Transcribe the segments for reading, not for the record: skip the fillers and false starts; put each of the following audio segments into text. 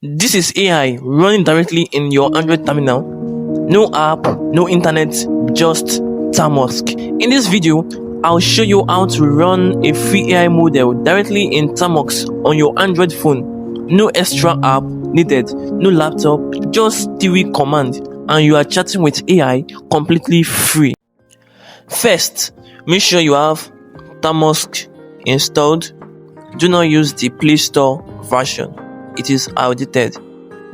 This is AI running directly in your Android terminal. No app, no internet, just Termux. In this video, I'll show you how to run a free AI model directly in Termux on your Android phone. No extra app needed, no laptop, just TV command, and you are chatting with AI completely free. First, make sure you have Termux installed. Do not use the Play Store version. It is outdated.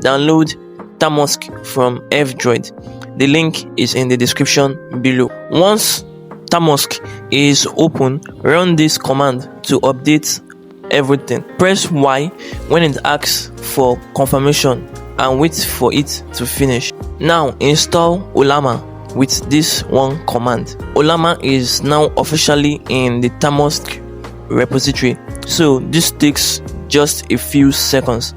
Download Termux from F-Droid. The link is in the description below. Once Termux is open, run this command to update everything. Press Y when it asks for confirmation and wait for it to finish. Now install Ollama with this one command. Ollama is now officially in the Termux repository, so this takes just a few seconds.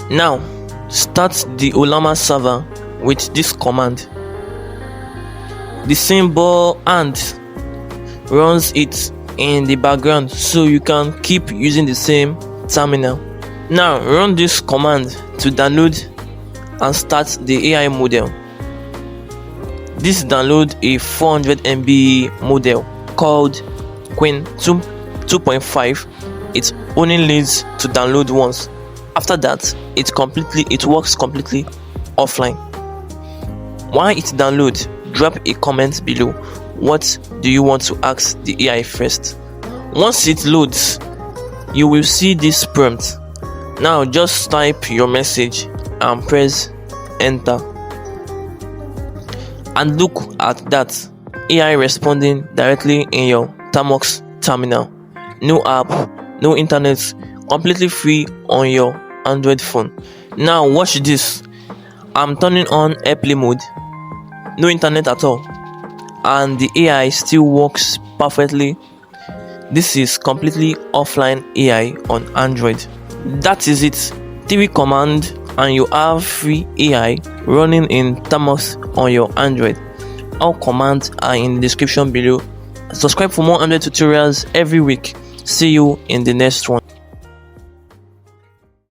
Now start the Ollama server with this command. The symbol and runs it in the background so you can keep using the same terminal. Now run this command to download and start the AI model. This download a 400 MB model called Queen 2.5. It only needs to download once. After that, it works completely offline. While it downloads, drop a comment below. What do you want to ask the AI first? Once it loads, you will see this prompt. Now just type your message and press enter. And look at that, AI responding directly in your Termux terminal. No app, no internet, completely free on your Android phone. Now watch this. I'm turning on airplay mode. No internet at all, and the AI still works perfectly. This is completely offline AI on Android. That is it. TV command and you have free AI running in Termux on your Android. All commands are in the description below. Subscribe for more Android tutorials every week. See you in the next one.